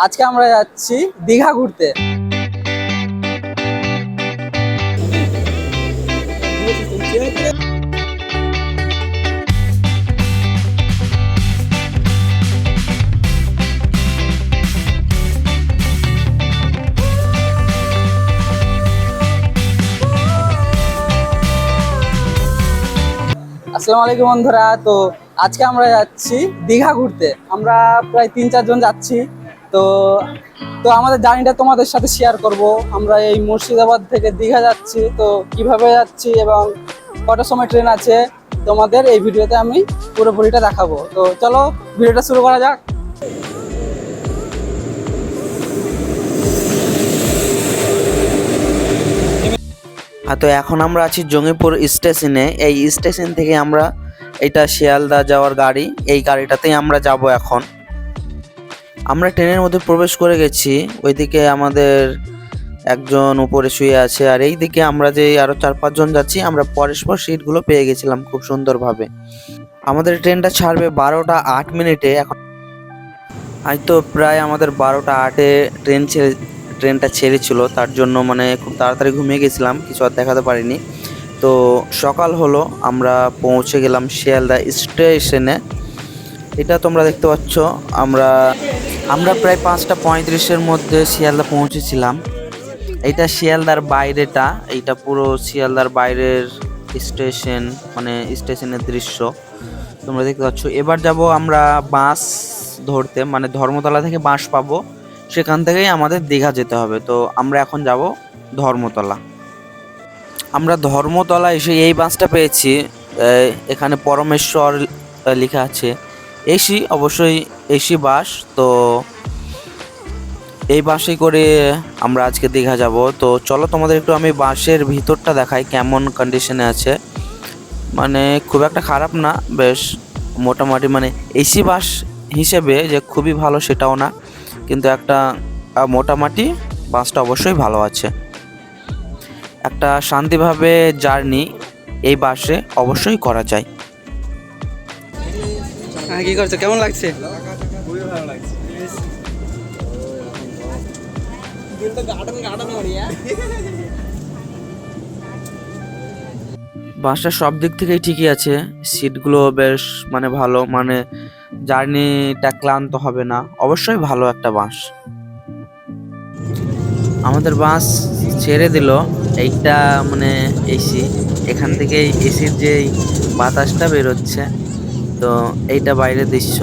আজকে আমরা যাচ্ছি দীঘা ঘুরতে। আসসালামু আলাইকুম বন্ধুরা। তো আজকে আমরা যাচ্ছি দীঘা ঘুরতে। আমরা প্রায় 3-4 জন যাচ্ছি। তো তো আমাদের জার্নিটা তোমাদের সাথে শেয়ার করব। আমরা এই মুর্শিদাবাদ থেকে দীঘা যাচ্ছি, তো কিভাবে যাচ্ছি এবং কটার সময় ট্রেন আছে তোমাদের এই ভিডিওতে আমি পুরোপুরিটা দেখাবো। তো চলো ভিডিওটা শুরু করা যাক। তো এখন আমরা আছি জঙ্গিপুর স্টেশনে। এই স্টেশন থেকে আমরা এটা শিয়ালদা যাওয়ার গাড়ি, এই গাড়িটাতেই আমরা যাব। এখন আমরা ট্রেনের মধ্যে প্রবেশ করে গেছি। ওইদিকে আমাদের একজন উপরে শুয়ে আছে, আর এই দিকে আমরা যে আরো 4-5 জন যাচ্ছি, আমরা পরস্পর সিটগুলো পেয়ে গেছিলাম খুব সুন্দরভাবে। আমাদের ট্রেনটা ছাড়বে 12টা 8 মিনিটে। এখন আজ তো প্রায় আমাদের 12টা 8-এ ট্রেনটা ছেড়েছিল, তার জন্য মানে খুব তাড়াতাড়ি ঘুমিয়ে গেছিলাম, কিছু আর দেখাতে পারিনি। তো সকাল হলো, আমরা পৌঁছে গেলাম শিয়ালদা স্টেশনে। এটা তোমরা দেখতে পাচ্ছ। আমরা প্রায় 5টা 35-এর মধ্যে শিয়ালদা পৌঁছেছিলাম। এইটা শিয়ালদার বাইরেটা, এইটা পুরো শিয়ালদার বাইরের স্টেশন, মানে স্টেশনের দৃশ্য তোমরা দেখতে পাচ্ছ। এবার যাব আমরা বাস ধরতে, মানে ধর্মতলা থেকে বাস পাবো, সেখান থেকেই আমাদের দীঘা যেতে হবে। তো আমরা এখন যাব ধর্মতলা। আমরা ধর্মতলা এসে এই বাসটা পেয়েছি, এখানে পরমেশ্বর লেখা আছে। এসি, অবশ্যই এসি বাস। তো এই বাসে করে আমরা আজকে দীঘা যাব। তো চলো তোমাদের একটু আমি বাসের ভিতরটা দেখাই কেমন কন্ডিশনে আছে। মানে খুব একটা খারাপ না, বেশ মোটামুটি, মানে এসি বাস হিসেবে যে খুবই ভালো সেটাও না, কিন্তু একটা মোটামুটি বাসটা অবশ্যই ভালো আছে। একটা শান্তিভাবে জার্নি এই বাসে অবশ্যই করা যায়। হ্যাঁ, কি করছো? কেমন লাগছে? খুবই ভালো লাগছে। বাসটা সব দিক থেকেই ঠিকই আছে। সিটগুলো বেশ মানে ভালো, মানে জার্নিটা ক্লান্ত হবে না, অবশ্যই ভালো একটা বাস। আমাদের বাস ছেড়ে দিল। এইটা মানে এসি, এখান থেকে এসির যে বাতাসটা বেরোচ্ছে, তো এইটা বাইরের দৃশ্য।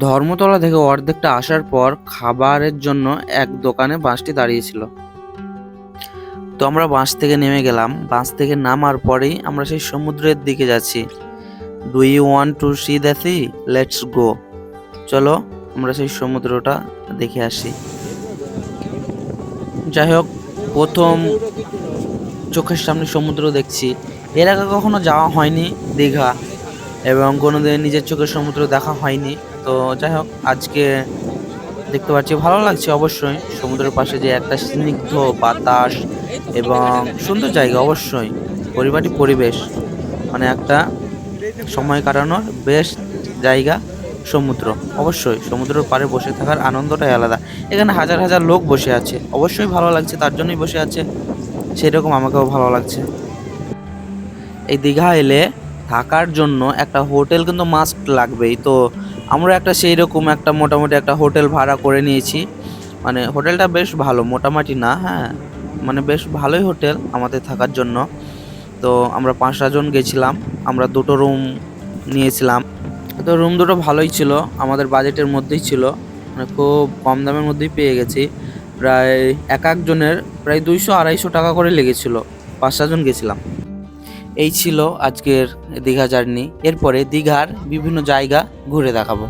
ধর্মতলা থেকে অর্ধেকটা আসার পর খাবারের জন্য এক দোকানে বাসটি দাঁড়িয়েছিল। তো আমরা বাস থেকে নেমে গেলাম। বাস থেকে নামার পরেই আমরা সেই সমুদ্রের দিকে যাচ্ছি। Do you want to see the sea? Let's go. চলো আমরা সেই সমুদ্রটা দেখে আসি। যাই হোক, প্রথম চোখের সামনে সমুদ্র দেখছি। এর আগে কখনো যাওয়া হয়নি দীঘা, এবং কোনোদিন নিজের চোখের সমুদ্র দেখা হয়নি। তো যাই হোক, আজকে দেখতে পাচ্ছি, ভালো লাগছে অবশ্যই। সমুদ্রের পাশে যে একটা স্নিগ্ধ বাতাস এবং সুন্দর জায়গা, অবশ্যই পরিপাটি পরিবেশ, মানে একটা সময় কাটানোর বেস্ট জায়গা সমুদ্র। অবশ্যই সমুদ্রের পাড়ে বসে থাকার আনন্দটাই আলাদা। এখানে হাজার হাজার লোক বসে আছে, অবশ্যই ভালো লাগছে, তার জন্যই বসে আছে, সেরকম আমাকেও ভালো লাগছে। এই দীঘা এলে থাকার জন্য একটা হোটেল কিন্তু মাস্ট লাগবেই। তো আমরা একটা সেই রকম একটা মোটামুটি একটা হোটেল ভাড়া করে নিয়েছি। মানে হোটেলটা বেশ ভালো, মোটামুটি না, হ্যাঁ, মানে বেশ ভালোই হোটেল আমাদের থাকার জন্য। তো আমরা 5টা জন গেছিলাম, আমরা 2টো রুম নিয়েছিলাম। তো রুম দুটো ভালোই ছিল, আমাদের বাজেটের মধ্যেই ছিল, মানে খুব কম দামের মধ্যেই পেয়ে গেছি। প্রায় এক একজনের প্রায় 200-250 টাকা করে লেগেছিল, 5টা জন গেছিলাম। এই ছিল আজকের দীঘা জার্নি। এরপরে দীঘার বিভিন্ন জায়গা ঘুরে দেখাবো।